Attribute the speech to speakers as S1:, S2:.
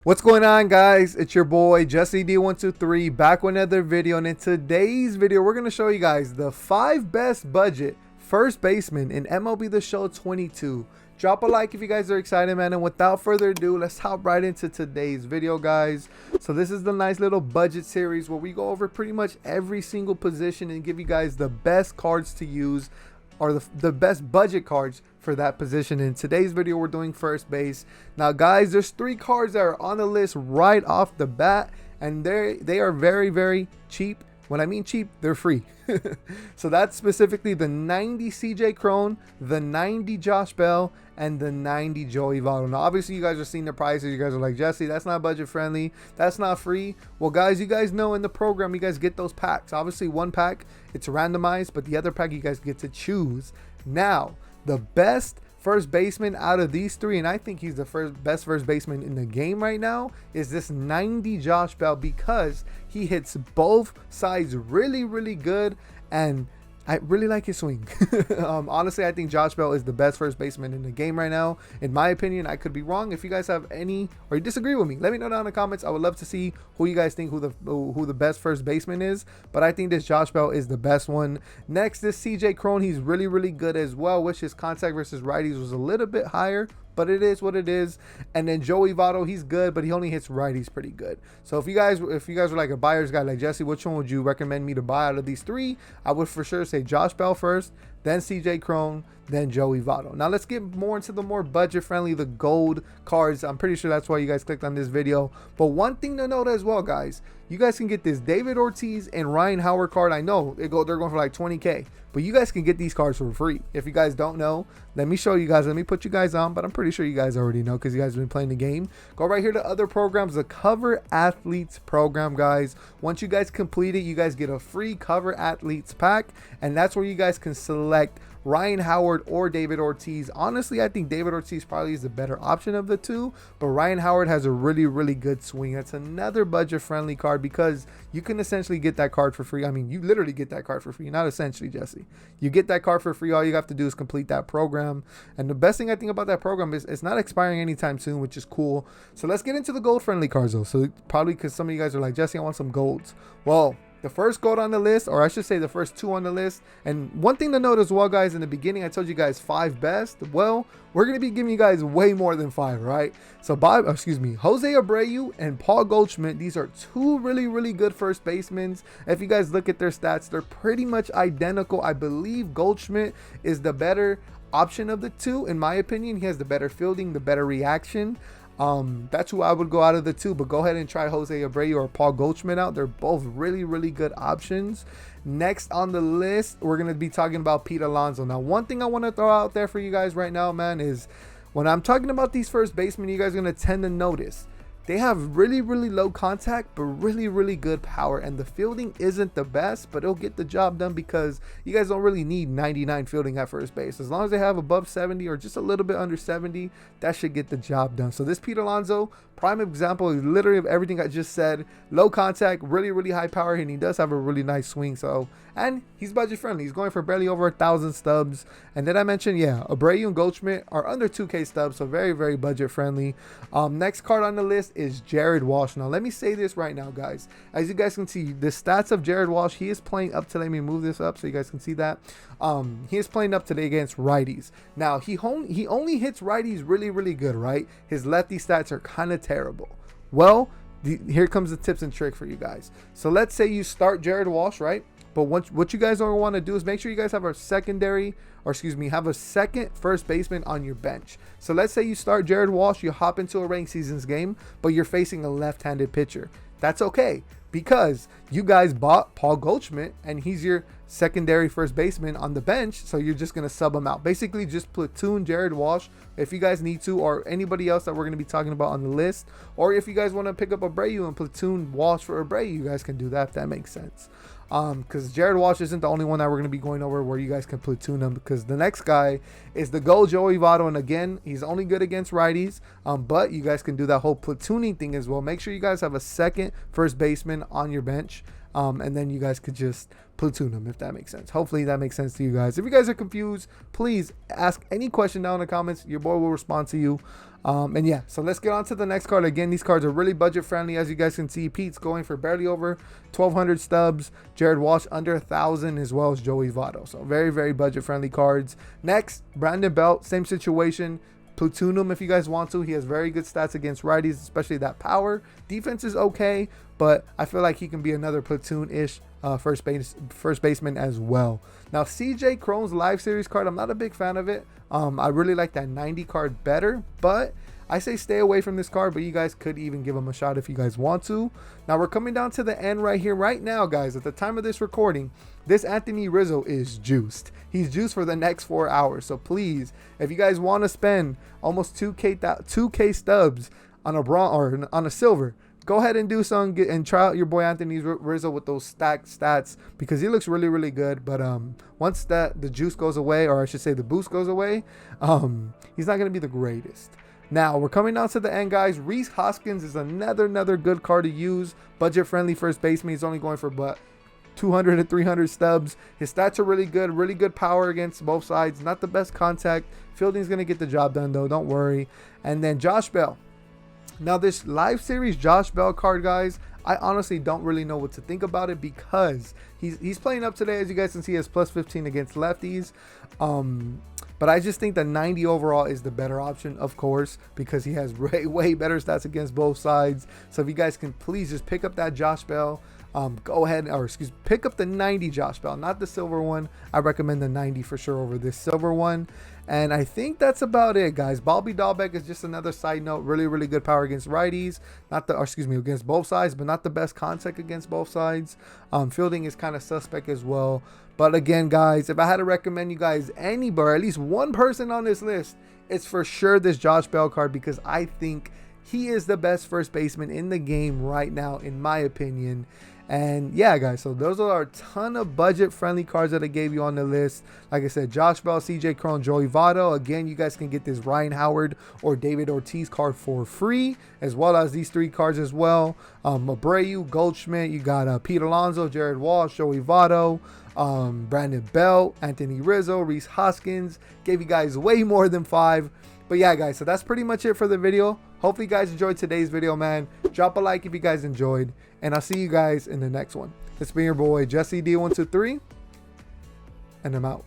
S1: What's going on, guys? It's your boy Jesse D123 back with another video, and in today's video we're going to show you guys the 5 best budget first basemen in MLB The Show 22. Drop a like if you guys are excited, man, and without further ado, let's hop right into today's video, guys. So this is the nice little budget series where we go over pretty much every single position and give you guys the best cards to use, or the best budget cards for that position. In today's video we're doing first base. Now guys, there's 3 cards that are on the list right off the bat, and they are very cheap. When I mean cheap, they're free. So that's specifically the 90 CJ Cron, the 90 Josh Bell, and the 90 Joey Votto. Now obviously you guys are seeing the prices. You guys are like, Jesse, that's not budget friendly, that's not free. Well guys, you guys know in the program you guys get those packs. Obviously one pack it's randomized, but the other pack you guys get to choose. Now the best first baseman out of these 3, and I think he's the best first baseman in the game right now, is this 90 Josh Bell, because he hits both sides really good, and I really like his swing. Honestly, I think Josh Bell is the best first baseman in the game right now, in my opinion. I could be wrong. If you guys have any, or you disagree with me, let me know down in the comments. I would love to see who you guys think who the best first baseman is, but I think this Josh Bell is the best one. Next, this CJ Cron, he's really good as well. Wish his contact versus righties was a little bit higher, but it is what it is. And then Joey Votto, he's good, but he only hits righties pretty good. So if you guys were like a buyer's guy like Jesse, which one would you recommend me to buy out of these 3? I would for sure say Josh Bell first, then CJ Cron, then Joey Votto. Now let's get more into the more budget friendly, the gold cards. I'm pretty sure that's why you guys clicked on this video. But one thing to note as well, guys, you guys can get this David Ortiz and Ryan Howard card. I know they're going for like 20K, but you guys can get these cards for free. If you guys don't know, let me show you guys. Let me put you guys on, but I'm pretty sure you guys already know because you guys have been playing the game. Go right here to other programs, the Cover Athletes program, guys. Once you guys complete it, you guys get a free Cover Athletes pack, and that's where you guys can select Ryan Howard or David Ortiz. Honestly, I think David Ortiz probably is the better option of the 2, but Ryan Howard has a really good swing. That's another budget friendly card because you can essentially get that card for free. I mean, you literally get that card for free. Not essentially, Jesse. You get that card for free. All you have to do is complete that program. And the best thing I think about that program is it's not expiring anytime soon, which is cool. So let's get into the gold friendly cards though. So probably because some of you guys are like, Jesse, I want some golds. Well, the first gold on the list, or I should say the first 2 on the list. And one thing to note as well, guys, in the beginning I told you guys 5 best. Well, we're going to be giving you guys way more than 5, right? So Jose Abreu and Paul Goldschmidt, these are 2 really good first basemen. If you guys look at their stats, they're pretty much identical. I believe Goldschmidt is the better option of the 2, in my opinion. He has the better fielding, the better reaction. That's who I would go out of the 2, but go ahead and try Jose Abreu or Paul Goldschmidt out. They're both really good options. Next on the list, we're going to be talking about Pete Alonso. Now, one thing I want to throw out there for you guys right now, man, is when I'm talking about these first basemen, you guys are going to tend to notice they have really low contact, but really good power, and the fielding isn't the best, but it'll get the job done because you guys don't really need 99 fielding at first base. As long as they have above 70 or just a little bit under 70, that should get the job done. So this Pete Alonso, prime example is literally of everything I just said. Low contact, really high power, and he does have a really nice swing. So, and he's budget friendly. He's going for barely over 1,000 stubs. And then I mentioned, yeah, Abreu and Goldschmidt are under 2K stubs, so very budget friendly. Next card on the list is Jared Walsh. Now let me say this right now, guys. As you guys can see, the stats of Jared Walsh, he is playing up to, let me move this up so you guys can see that. He is playing up today against righties. Now he only hits righties really good, right? His lefty stats are kind of terrible. Well, here comes the tips and trick for you guys. So let's say you start Jared Walsh, right? But what you guys don't want to do is make sure you guys have a have a second first baseman on your bench. So let's say you start Jared Walsh, you hop into a ranked seasons game, but you're facing a left-handed pitcher. That's okay, because you guys bought Paul Goldschmidt and he's your secondary first baseman on the bench, so you're just going to sub him out. Basically just platoon Jared Walsh if you guys need to, or anybody else that we're going to be talking about on the list, or if you guys want to pick up Abreu and platoon Walsh for Abreu, you guys can do that if that makes sense. Because Jared Walsh isn't the only one that we're going to be going over where you guys can platoon him, because the next guy is the GOAT Joey Votto, and again, he's only good against righties, but you guys can do that whole platooning thing as well. Make sure you guys have a second first baseman on your bench. and then you guys could just platoon them, if that makes sense. Hopefully that makes sense to you guys. If you guys are confused, please ask any question down in the comments. Your boy will respond to you. And yeah, so let's get on to the next card. Again, these cards are really budget friendly. As you guys can see, Pete's going for barely over 1,200 stubs, Jared Walsh under 1,000, as well as Joey Votto. So very, very budget friendly cards. Next, Brandon Belt, same situation. Platoon him if you guys want to. He has very good stats against righties, especially that power. Defense is okay, but I feel like he can be another platoon-ish first baseman as well. Now, CJ Cron's live series card, I'm not a big fan of it. I really like that 90 card better, but I say stay away from this card, but you guys could even give him a shot if you guys want to. Now, we're coming down to the end right here. Right now, guys, at the time of this recording, this Anthony Rizzo is juiced. He's juiced for the next 4 hours. So please, if you guys want to spend almost 2K stubs on a bronze or on a silver, go ahead and do some and try out your boy Anthony Rizzo with those stacked stats, because he looks really, really good. But once the juice goes away, or I should say the boost goes away, he's not going to be the greatest. Now, we're coming down to the end, guys. Rhys Hoskins is another good card to use. Budget-friendly first baseman. He's only going for but 200 to 300 stubs. His stats are really good power against both sides. Not the best contact. Fielding's going to get the job done, though. Don't worry. And then Josh Bell. Now, this live series Josh Bell card, guys, I honestly don't really know what to think about it, because he's playing up today. As you guys can see, he has plus 15 against lefties. But I just think the 90 overall is the better option, of course, because he has way better stats against both sides. So if you guys can please just pick up that Josh Bell, go ahead, or pick up the 90 Josh Bell, not the silver one. I recommend the 90 for sure over this silver one. And I think that's about it, guys. Bobby Dolbeck is just another side note. Really good power against righties. Against both sides, but not the best contact against both sides. Fielding is kind of suspect as well. But again, guys, if I had to recommend you guys anybody, or at least one person on this list, it's for sure this Josh Bell card, because I think he is the best first baseman in the game right now, in my opinion. And yeah, guys, so those are a ton of budget-friendly cards that I gave you on the list. Like I said, Josh Bell, CJ Cron, Joey Votto. Again, you guys can get this Ryan Howard or David Ortiz card for free, as well as these 3 cards as well. Abreu, Goldschmidt, you got Pete Alonzo, Jared Walsh, Joey Votto, Brandon Belt, Anthony Rizzo, Rhys Hoskins. Gave you guys way more than 5. But yeah, guys, so that's pretty much it for the video. Hopefully you guys enjoyed today's video, man. Drop a like if you guys enjoyed, and I'll see you guys in the next one. It's been your boy Jesse D123, and I'm out.